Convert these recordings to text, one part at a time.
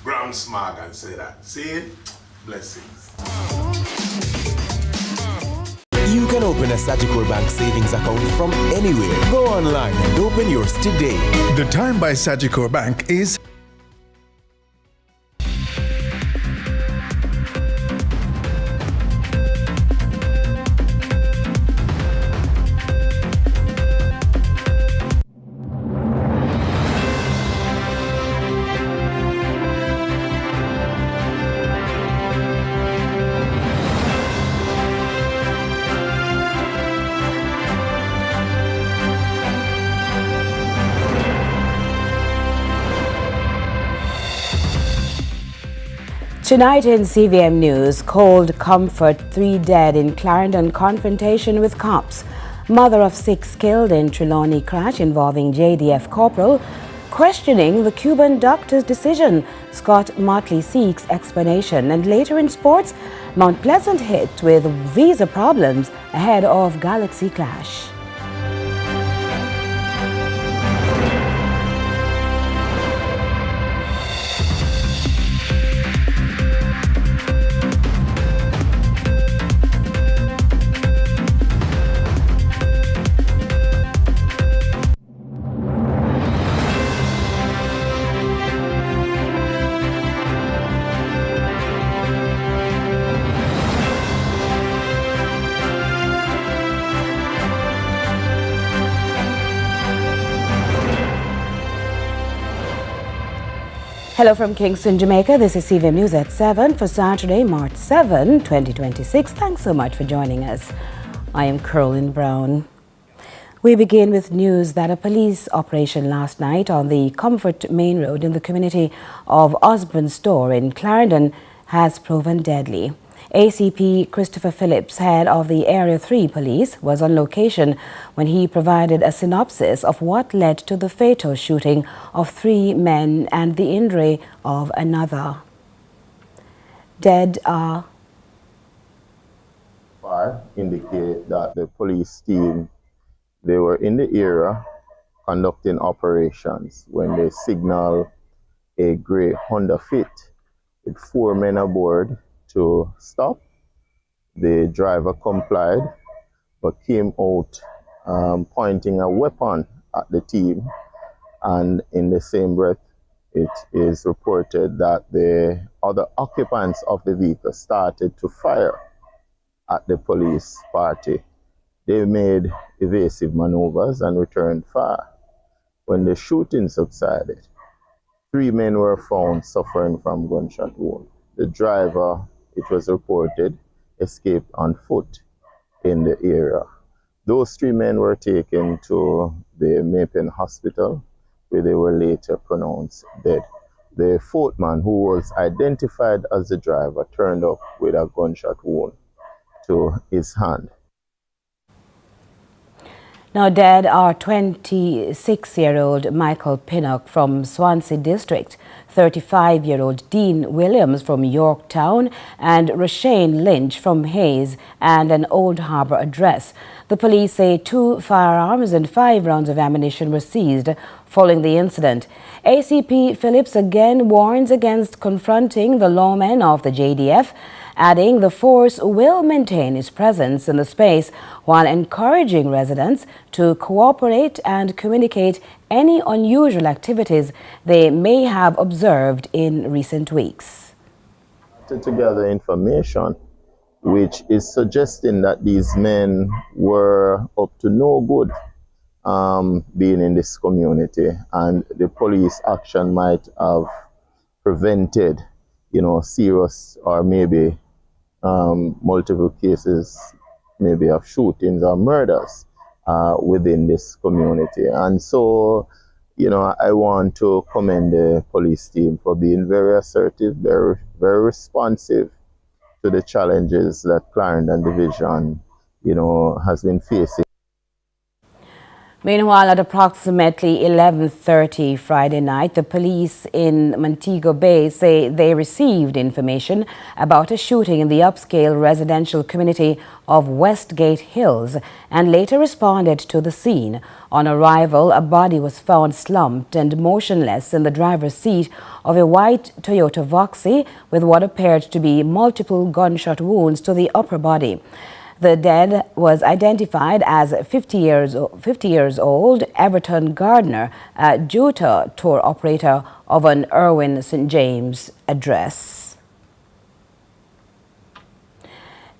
gram smog and say that. See? Blessings. You can open a Sagicor Bank savings account from anywhere. Go online and open yours today. The time by Sagicor Bank is Tonight in CVM News, cold comfort, 3 dead in Clarendon confrontation with cops. Mother of 6 killed in Trelawney crash involving JDF corporal. Questioning the Cuban doctor's decision. Scott Motley seeks explanation. And later in sports, Mount Pleasant hit with visa problems ahead of Galaxy clash. Hello from Kingston, Jamaica. This is CVM News at 7 for Saturday, March 7, 2026. Thanks so much for joining us. I am Caroline Brown. We begin with news that a police operation last night on the Comfort Main Road in the community of Osborne Store in Clarendon has proven deadly. ACP Christopher Phillips, head of the Area 3 Police, was on location when he provided a synopsis of what led to the fatal shooting of 3 men and the injury of another. Dead are indicate that the police team, they were in the area conducting operations when they signaled a grey Honda Fit with 4 men aboard to stop. The driver complied but came out pointing a weapon at the team, and in the same breath it is reported that the other occupants of the vehicle started to fire at the police party. They made evasive maneuvers and returned fire. When the shooting subsided, 3 men were found suffering from gunshot wounds. The driver, it was reported, escaped on foot in the area. Those 3 men were taken to the Mapen Hospital, where they were later pronounced dead. The 4th man, who was identified as the driver, turned up with a gunshot wound to his hand. Now dead are 26-year-old Michael Pinnock from Swansea District, 35-year-old Dean Williams from Yorktown, and Roshane Lynch from Hayes and an Old Harbour address. The police say 2 firearms and 5 rounds of ammunition were seized following the incident. ACP Phillips again warns against confronting the lawmen of the JDF, adding the force will maintain its presence in the space while encouraging residents to cooperate and communicate any unusual activities they may have observed in recent weeks. Together information which is suggesting that these men were up to no good being in this community, and the police action might have prevented, serious or maybe multiple cases, maybe of shootings or murders within this community. And so, I want to commend the police team for being very assertive, very, very responsive to the challenges that Clarendon Division, has been facing. Meanwhile, at approximately 11:30 Friday night, the police in Montego Bay say they received information about a shooting in the upscale residential community of Westgate Hills and later responded to the scene. On arrival, a body was found slumped and motionless in the driver's seat of a white Toyota Voxy with what appeared to be multiple gunshot wounds to the upper body. The dead was identified as 50 years old Everton Gardner, a Jutta tour operator of an Irwin St. James address.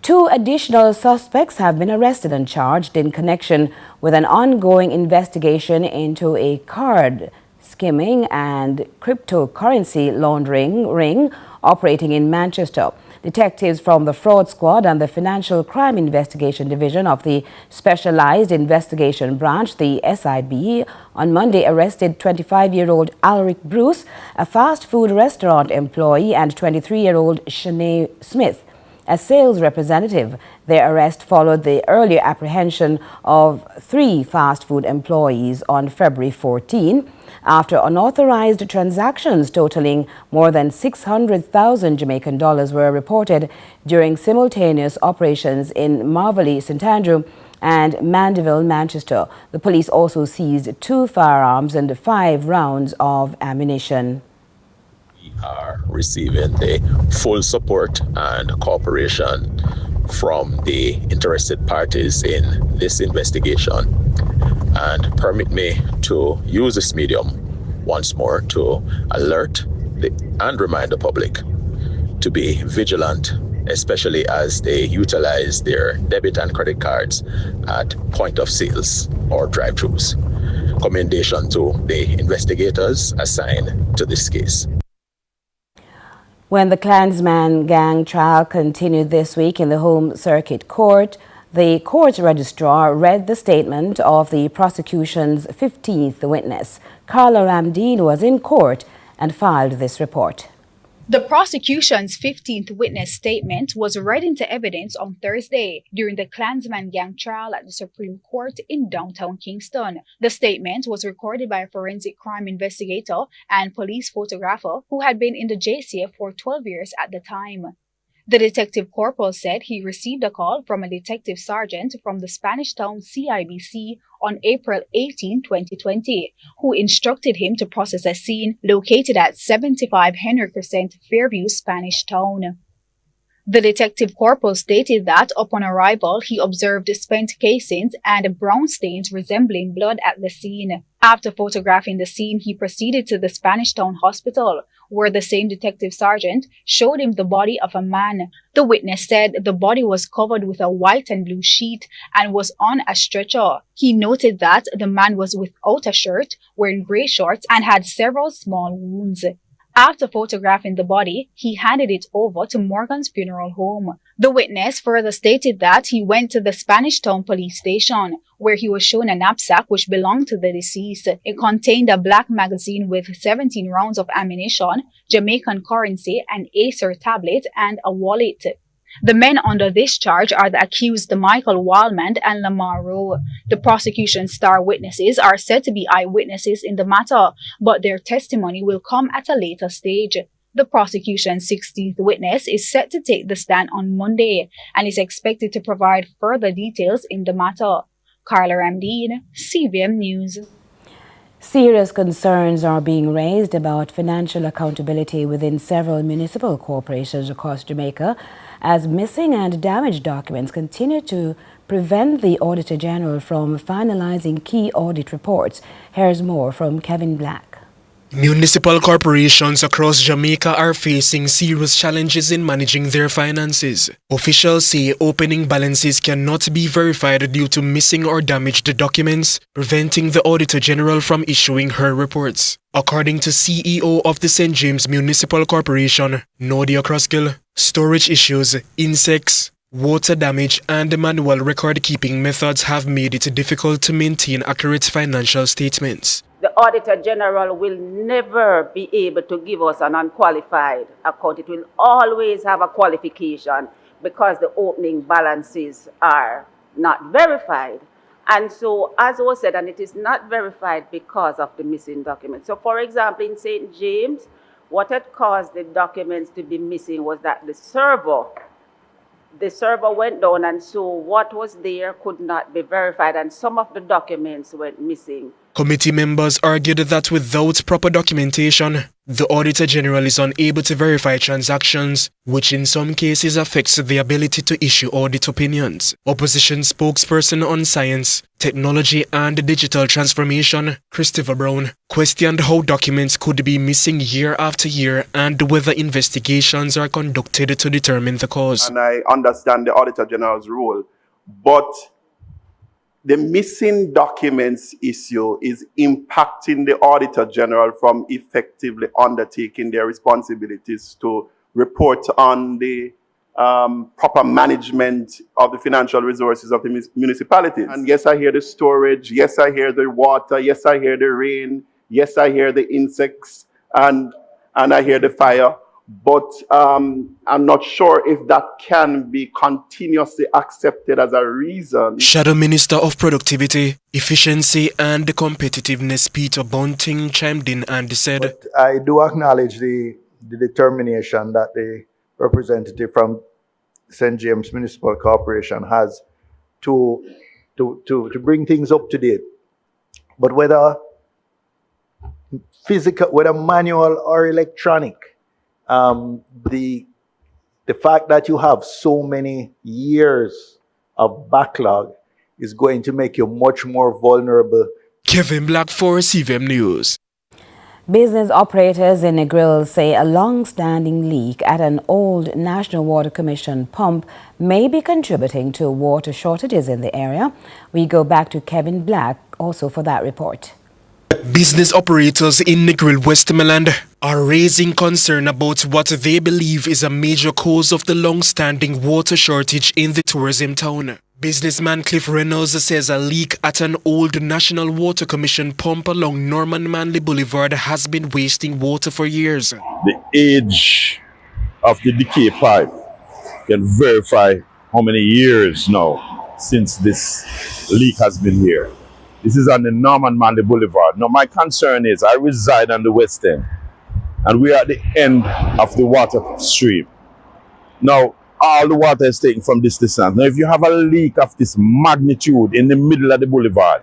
2 additional suspects have been arrested and charged in connection with an ongoing investigation into a card skimming and cryptocurrency laundering ring operating in Manchester. Detectives from the Fraud Squad and the Financial Crime Investigation Division of the Specialized Investigation Branch, the SIB, on Monday arrested 25-year-old Alaric Bruce, a fast food restaurant employee, and 23-year-old Shanae Smith, a sales representative. Their arrest followed the earlier apprehension of 3 fast food employees on February 14 after unauthorized transactions totaling more than 600,000 Jamaican dollars were reported during simultaneous operations in Marvelly, St. Andrew and Mandeville, Manchester. The police also seized 2 firearms and 5 rounds of ammunition. We are receiving the full support and cooperation from the interested parties in this investigation, and permit me to use this medium once more to alert and remind the public to be vigilant, especially as they utilize their debit and credit cards at point of sales or drive-thrus. Commendation to the investigators assigned to this case. When the Clansman gang trial continued this week in the Home Circuit Court, the court registrar read the statement of the prosecution's 15th witness. Carla Ramdeen was in court and filed this report. The prosecution's 15th witness statement was read into evidence on Thursday during the Clansman gang trial at the Supreme Court in downtown Kingston. The statement was recorded by a forensic crime investigator and police photographer who had been in the JCF for 12 years at the time. The detective corporal said he received a call from a detective sergeant from the Spanish Town CIBC on April 18, 2020, who instructed him to process a scene located at 75 Henry Crescent, Fairview, Spanish Town. The detective corporal stated that upon arrival, he observed spent casings and brown stains resembling blood at the scene. After photographing the scene, he proceeded to the Spanish Town Hospital, where the same detective sergeant showed him the body of a man. The witness said the body was covered with a white and blue sheet and was on a stretcher. He noted that the man was without a shirt, wearing gray shorts, and had several small wounds. After photographing the body, he handed it over to Morgan's funeral home. The witness further stated that he went to the Spanish Town police station, where he was shown a knapsack which belonged to the deceased. It contained a black magazine with 17 rounds of ammunition, Jamaican currency, an Acer tablet, and a wallet. The men under this charge are the accused Michael Wallman and Lamar Rowe. The prosecution's star witnesses are said to be eyewitnesses in the matter, but their testimony will come at a later stage. The prosecution's 16th witness is set to take the stand on Monday and is expected to provide further details in the matter. Carla Ramdeen, CVM News. Serious concerns are being raised about financial accountability within several municipal corporations across Jamaica as missing and damaged documents continue to prevent the Auditor General from finalizing key audit reports. Here's more from Kevin Black. Municipal corporations across Jamaica are facing serious challenges in managing their finances. Officials say opening balances cannot be verified due to missing or damaged documents, preventing the Auditor General from issuing her reports. According to CEO of the St. James Municipal Corporation, Nadia Crossgill, storage issues, insects, water damage and manual record-keeping methods have made it difficult to maintain accurate financial statements. The Auditor General will never be able to give us an unqualified account. It will always have a qualification because the opening balances are not verified. And so, as was said, and it is not verified because of the missing documents. So, for example, in St. James, what had caused the documents to be missing was that the server went down, and so what was there could not be verified, and some of the documents went missing. Committee members argued that without proper documentation, the Auditor General is unable to verify transactions, which in some cases affects the ability to issue audit opinions. Opposition spokesperson on science, technology and digital transformation, Christopher Brown, questioned how documents could be missing year after year and whether investigations are conducted to determine the cause. And I understand the Auditor General's role, but the missing documents issue is impacting the Auditor General from effectively undertaking their responsibilities to report on the proper management of the financial resources of the municipalities. And yes, I hear the storage, yes, I hear the water, yes, I hear the rain, yes, I hear the insects, and I hear the fire. But I'm not sure if that can be continuously accepted as a reason. Shadow Minister of Productivity, Efficiency and Competitiveness Peter Bunting chimed in and said, but I do acknowledge the determination that the representative from St. James Municipal Corporation has to bring things up to date. But whether physical, whether manual or electronic, the fact that you have so many years of backlog is going to make you much more vulnerable. Kevin Black for CVM News. Business operators in Negril say a long-standing leak at an old National Water Commission pump may be contributing to water shortages in the area. We go back to Kevin Black also for that report. Business operators in Negril, Westmoreland are raising concern about what they believe is a major cause of the long-standing water shortage in the tourism town. Businessman Cliff Reynolds says a leak at an old National Water Commission pump along Norman Manley Boulevard has been wasting water for years. The age of the decay pipe can verify how many years now since this leak has been here. This is on the Norman Manley Boulevard. Now, my concern is I reside on the west end, and we are at the end of the water stream. Now, all the water is taken from this distance. Now, if you have a leak of this magnitude in the middle of the boulevard,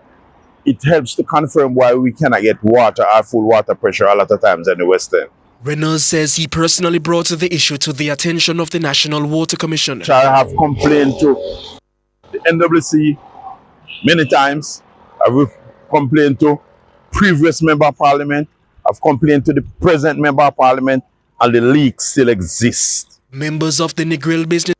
it helps to confirm why we cannot get water or full water pressure a lot of times in the west end. Reynolds says he personally brought the issue to the attention of the National Water Commission. I have complained to the NWC many times. I've complained to previous member of parliament. I've complained to the present member of parliament, and the leak still exists. Members of the Negril business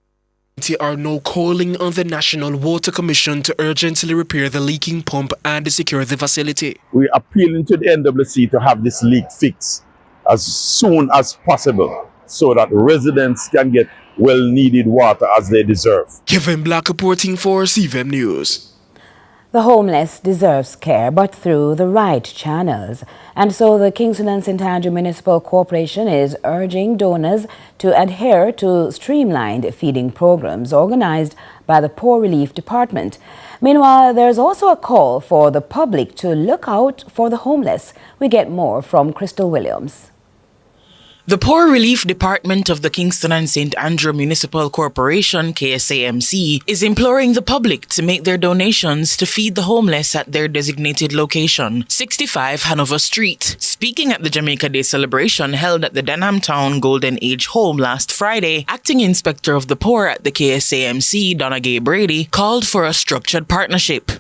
are now calling on the National Water Commission to urgently repair the leaking pump and secure the facility. We're appealing to the NWC to have this leak fixed as soon as possible so that residents can get well-needed water as they deserve. Kevin Black reporting for CVM News. The homeless deserves care, but through the right channels. And so the Kingston and St. Andrew Municipal Corporation is urging donors to adhere to streamlined feeding programs organized by the Poor Relief Department. Meanwhile, there's also a call for the public to look out for the homeless. We get more from Crystal Williams. The Poor Relief Department of the Kingston and St. Andrew Municipal Corporation, KSAMC, is imploring the public to make their donations to feed the homeless at their designated location, 65 Hanover Street. Speaking at the Jamaica Day celebration held at the Denham Town Golden Age Home last Friday, Acting Inspector of the Poor at the KSAMC, Donna Gay Brady, called for a structured partnership.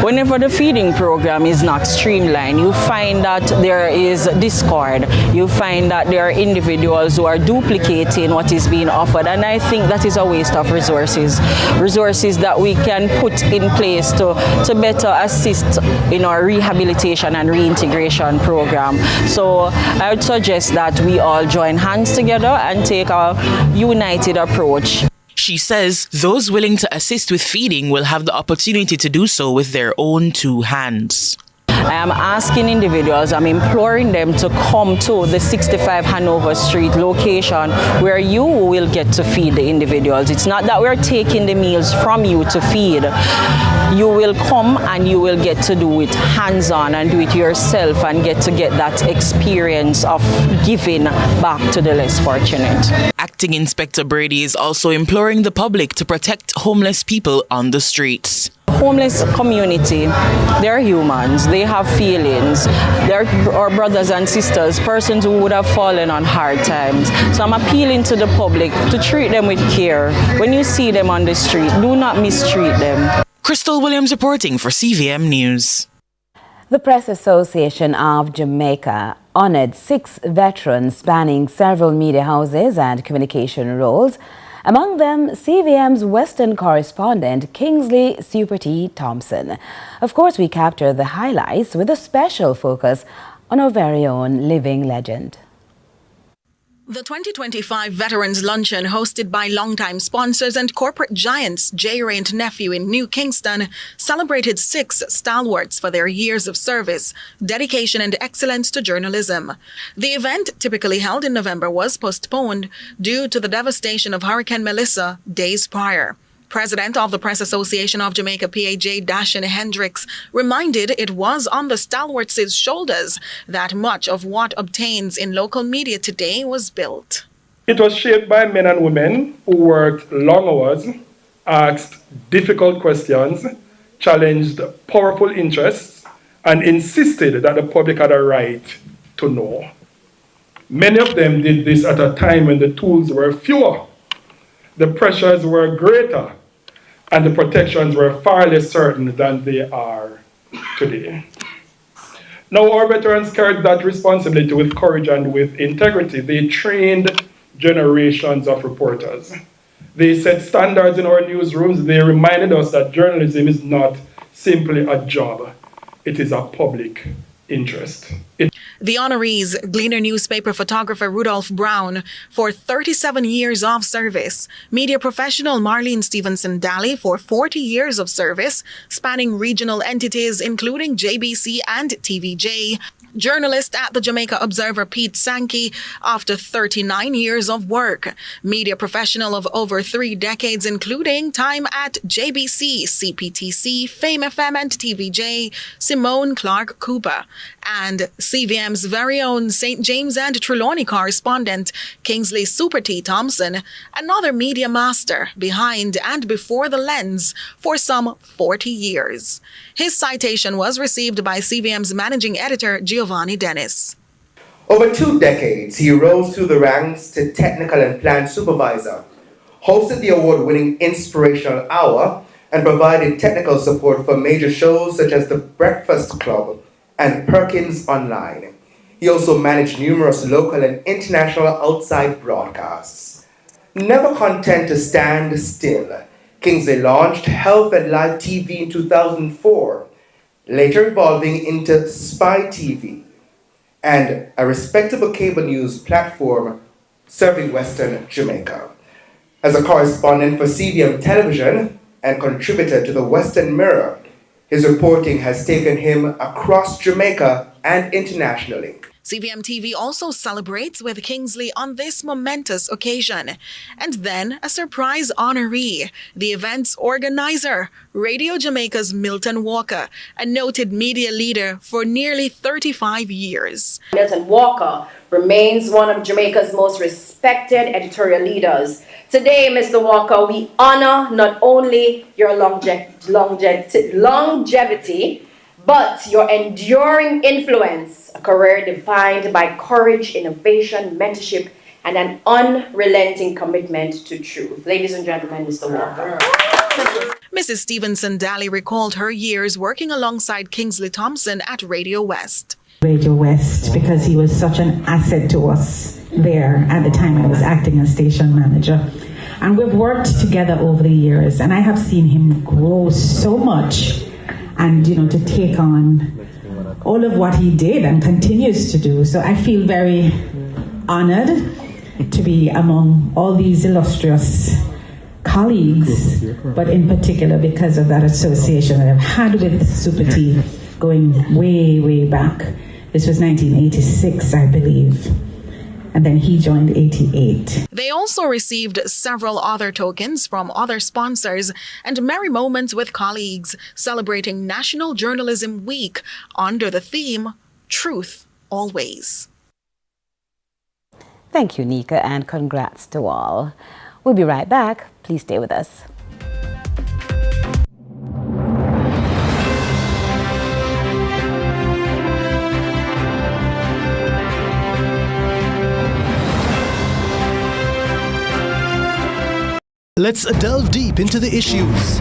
Whenever the feeding program is not streamlined, you find that there is discord. You find that there are individuals who are duplicating what is being offered, and I think that is a waste of resources that we can put in place to better assist in our rehabilitation and reintegration program. So I would suggest that we all join hands together and take a united approach. She says those willing to assist with feeding will have the opportunity to do so with their own two hands. I am asking individuals, I'm imploring them to come to the 65 Hanover Street location where you will get to feed the individuals. It's not that we're taking the meals from you to feed. You will come and you will get to do it hands-on and do it yourself and get that experience of giving back to the less fortunate. Acting Inspector Brady is also imploring the public to protect homeless people on the streets. Homeless community, they're humans, they have feelings, they're our brothers and sisters, persons who would have fallen on hard times. So I'm appealing to the public to treat them with care. When you see them on the street, do not mistreat them. Crystal Williams reporting for CVM News. The Press Association of Jamaica honored 6 veterans spanning several media houses and communication roles. Among them, CVM's Western correspondent, Kingsley Super T. Thompson. Of course, we capture the highlights with a special focus on our very own living legend. The 2025 Veterans Luncheon, hosted by longtime sponsors and corporate giants J. Ray and Nephew in New Kingston, celebrated 6 stalwarts for their years of service, dedication and excellence to journalism. The event, typically held in November, was postponed due to the devastation of Hurricane Melissa days prior. President of the Press Association of Jamaica, PAJ Dashin Hendricks, reminded it was on the stalwarts' shoulders that much of what obtains in local media today was built. It was shaped by men and women who worked long hours, asked difficult questions, challenged powerful interests, and insisted that the public had a right to know. Many of them did this at a time when the tools were fewer, the pressures were greater, and the protections were far less certain than they are today. Now, our veterans carried that responsibility with courage and with integrity. They trained generations of reporters. They set standards in our newsrooms. They reminded us that journalism is not simply a job. It is a public interest. The honorees, Gleaner newspaper photographer Rudolph Brown for 37 years of service, media professional Marlene Stevenson Daly for 40 years of service, spanning regional entities including JBC and TVJ, journalist at the Jamaica Observer Pete Sankey after 39 years of work, media professional of over 3 decades including time at JBC, CPTC, Fame FM and TVJ, Simone Clark Cooper, and CVM's very own St. James and Trelawney correspondent Kingsley Super T. Thompson, another media master behind and before the lens for some 40 years. His citation was received by CVM's managing editor Giovanni Dennis. Over 2 decades, he rose through the ranks to technical and plant supervisor, hosted the award-winning Inspirational Hour, and provided technical support for major shows such as The Breakfast Club and Perkins Online. He also managed numerous local and international outside broadcasts. Never content to stand still, Kingsley launched Health and Life TV in 2004, later evolving into Spy TV, and a respectable cable news platform serving Western Jamaica. As a correspondent for CVM Television and contributor to the Western Mirror, his reporting has taken him across Jamaica and internationally. CVM TV also celebrates with Kingsley on this momentous occasion. And then a surprise honoree, the event's organizer, Radio Jamaica's Milton Walker, a noted media leader for nearly 35 years. Milton Walker remains one of Jamaica's most respected editorial leaders. Today, Mr. Walker, we honor not only your longevity, but your enduring influence, a career defined by courage, innovation, mentorship, and an unrelenting commitment to truth. Ladies and gentlemen, Mr. Walker. Mrs. Stevenson Daly recalled her years working alongside Kingsley Thompson at Radio West. Radio West, because he was such an asset to us there at the time I was acting as station manager. And we've worked together over the years, and I have seen him grow so much. And, to take on all of what he did and continues to do. So I feel very honored to be among all these illustrious colleagues, but in particular because of that association that I've had with Super T going way, way back. This was 1986, I believe. And then he joined 88. They also received several other tokens from other sponsors and merry moments with colleagues celebrating National Journalism Week under the theme, Truth Always. Thank you, Nika, and congrats to all. We'll be right back. Please stay with us. Let's delve deep into the issues.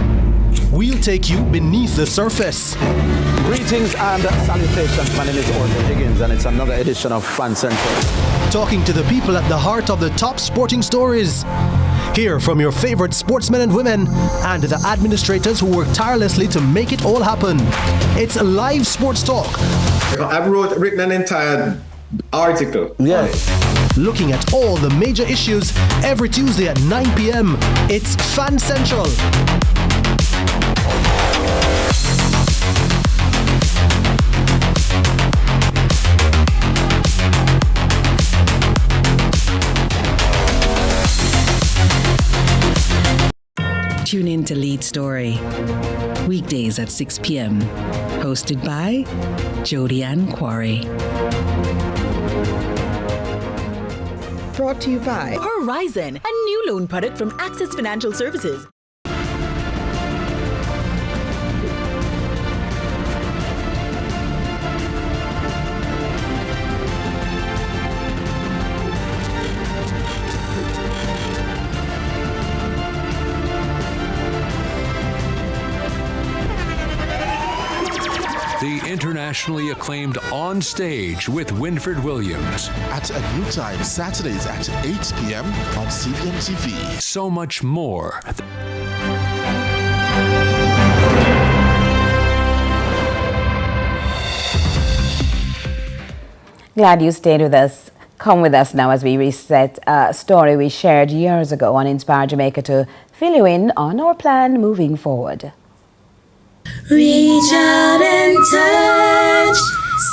We'll take you beneath the surface. Greetings and salutations. My name is Orville Higgins, and it's another edition of Fan Central. Talking to the people at the heart of the top sporting stories. Hear from your favorite sportsmen and women and the administrators who work tirelessly to make it all happen. It's live sports talk. I've written an entire article. Yes. Looking at all the major issues every Tuesday at 9 p.m. It's Fan Central. Tune in to Lead Story, weekdays at 6 p.m. Hosted by Jody Ann Quarry. Brought to you by Horizon, a new loan product from Access Financial Services. The internationally acclaimed On Stage with Winford Williams. At a new time, Saturdays at 8 p.m. on CVM TV. So much more. Glad you stayed with us. Come with us now as we reset a story we shared years ago on Inspire Jamaica to fill you in on our plan moving forward. Reach out and touch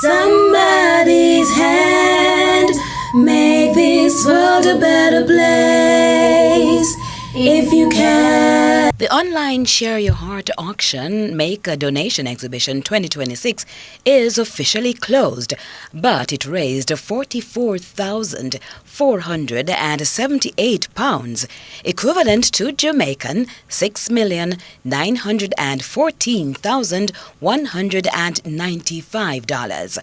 somebody's hand. Make this world a better place if you can. The online Share Your Heart auction Make a Donation Exhibition 2026 is officially closed, but it raised £44,478, equivalent to Jamaican $6,914,195.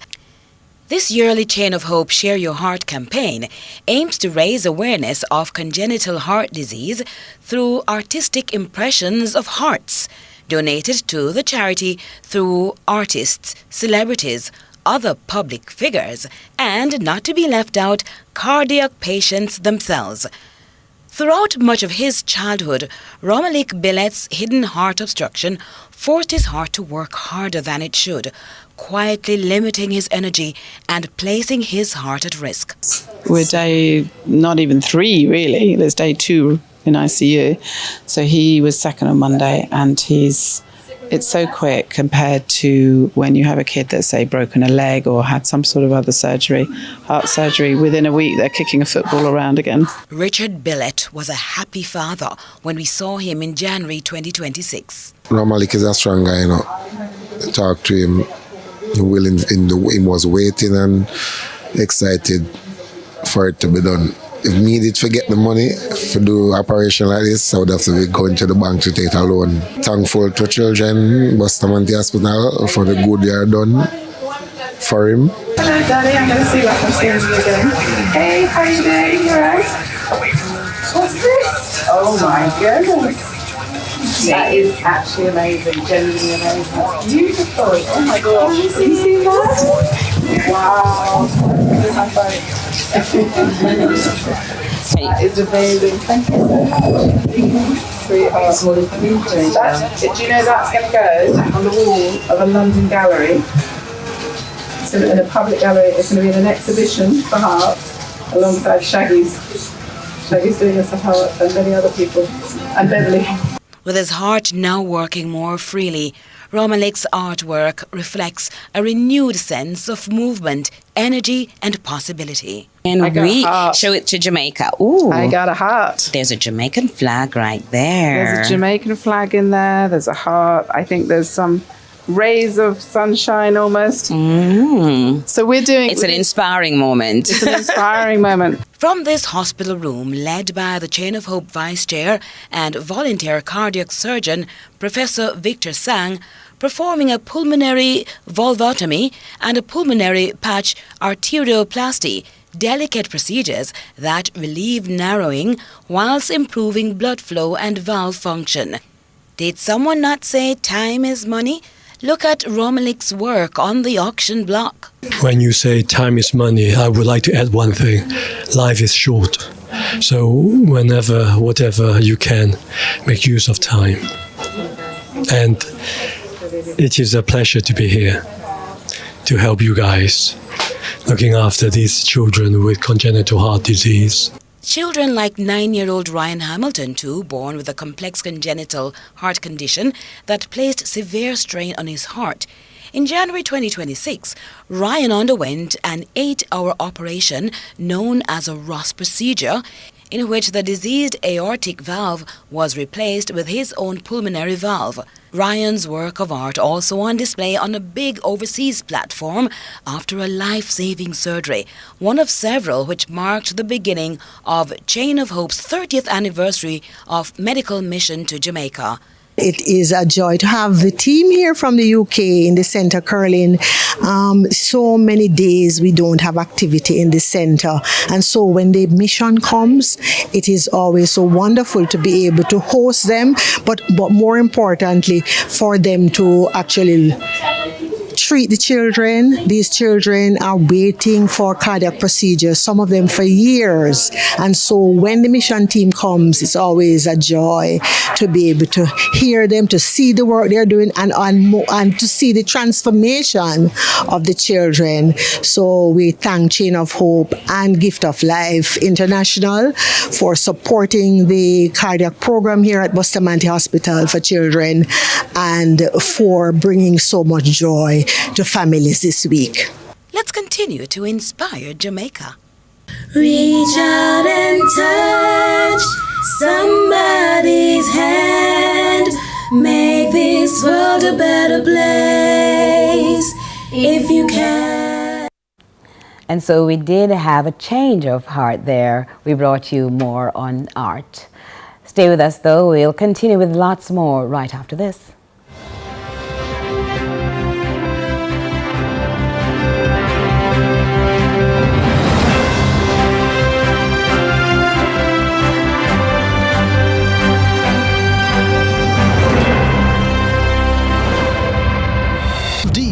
This yearly Chain of Hope Share Your Heart campaign aims to raise awareness of congenital heart disease through artistic impressions of hearts, donated to the charity through artists, celebrities, other public figures, and, not to be left out, cardiac patients themselves. Throughout much of his childhood, Romalik Billet's hidden heart obstruction forced his heart to work harder than it should, quietly limiting his energy and placing his heart at risk. We're day not even 3, really. There's day 2 in ICU. So he was second on Monday, and it's so quick compared to when you have a kid that's, say, broken a leg or had some sort of other surgery, heart surgery. Within a week, they're kicking a football around again. Richard Billet was a happy father when we saw him in January 2026. Romalik is a strong guy, Talk to him. He was waiting and excited for it to be done. If needed to get the money to do operation like this, I would have to be going to the bank to take a loan. Thankful to children, Bustamante Hospital, for the good they are done for him. Hello, Daddy. I'm going to see what I'm seeing you again. Hey, how are you doing? You alright? What's this? Oh my goodness. That is actually amazing, genuinely amazing. It's beautiful. Oh my god. Have you seen that? Wow. That is amazing. Thank you so much. Sweetheart. Do you know that's going to go on the wall of a London gallery? So in a public gallery, it's going to be in an exhibition for hearts alongside Shaggy's. Shaggy's doing this for heart and many other people. And Beverly. With his heart now working more freely, Romalik's artwork reflects a renewed sense of movement, energy and possibility. And we show it to Jamaica. Ooh, I got a heart. There's a Jamaican flag right there. There's a Jamaican flag in there. There's a heart. I think there's some rays of sunshine almost. So we're doing... It's an inspiring moment. It's an inspiring moment. From this hospital room, led by the Chain of Hope Vice Chair and volunteer cardiac surgeon, Professor Victor Sang, performing a pulmonary valvotomy and a pulmonary patch arterioplasty, delicate procedures that relieve narrowing whilst improving blood flow and valve function. Did someone not say time is money? Look at Romalik's work on the auction block. When you say time is money, I would like to add one thing. Life is short. So whenever, whatever you can, make use of time. And it is a pleasure to be here to help you guys, looking after these children with congenital heart disease. Children like 9-year-old Ryan Hamilton, too, born with a complex congenital heart condition that placed severe strain on his heart. In January 2026, Ryan underwent an 8-hour operation known as a Ross procedure, in which the diseased aortic valve was replaced with his own pulmonary valve. Ryan's work of art also on display on a big overseas platform after a life-saving surgery, one of several which marked the beginning of Chain of Hope's 30th anniversary of medical mission to Jamaica. It is a joy to have the team here from the UK in the centre curling. So many days we don't have activity in the centre, and so when the mission comes, it is always so wonderful to be able to host them, but more importantly for them to actually treat the children. These children are waiting for cardiac procedures, some of them for years. And so when the mission team comes, it's always a joy to be able to hear them, to see the work they're doing, and to see the transformation of the children. So we thank Chain of Hope and Gift of Life International for supporting the cardiac program here at Bustamante Hospital for Children and for bringing so much joy to families this week. Let's continue to inspire Jamaica. Reach out and touch somebody's hand. Make this world a better place if you can. And so we did have a change of heart there. We brought you more on art. Stay with us though. We'll continue with lots more right after this.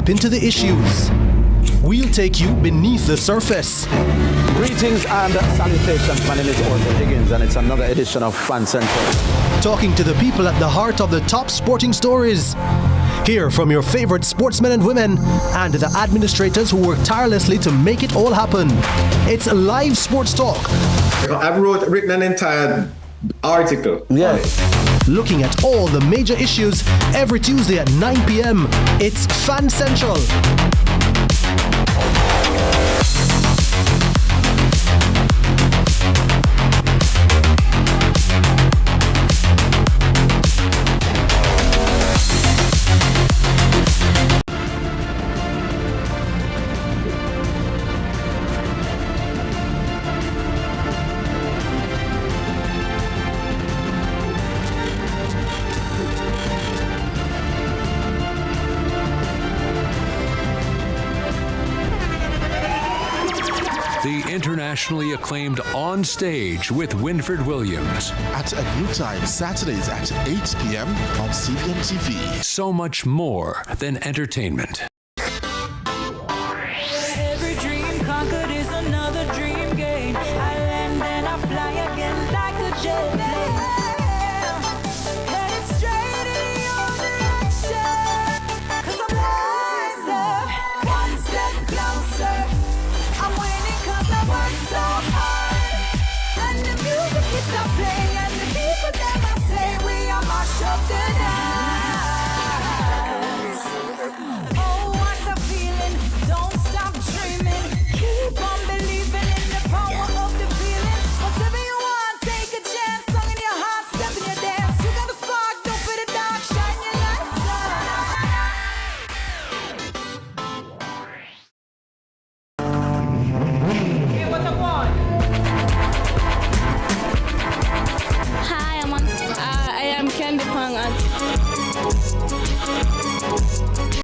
Into the issues. We'll take you beneath the surface. Greetings and salutations. My name is Orville Higgins, and it's another edition of Fan Central. Talking to the people at the heart of the top sporting stories. Hear from your favorite sportsmen and women and the administrators who work tirelessly to make it all happen. It's live sports talk. I've written an entire article. Yes. Looking at all the major issues every Tuesday at 9 p.m. It's Fan Central. Internationally acclaimed On Stage with Winfred Williams. At a new time, Saturdays at 8 p.m. on CVM TV. So much more than entertainment. Every dream conquered is another dream game. I land and I fly again like a jet plane. Headed straight in your direction. 'Cause I'm wiser, one step closer. I'm winning 'cause I work so hard. And the music keeps on playing, and the people that I say we are march up the night.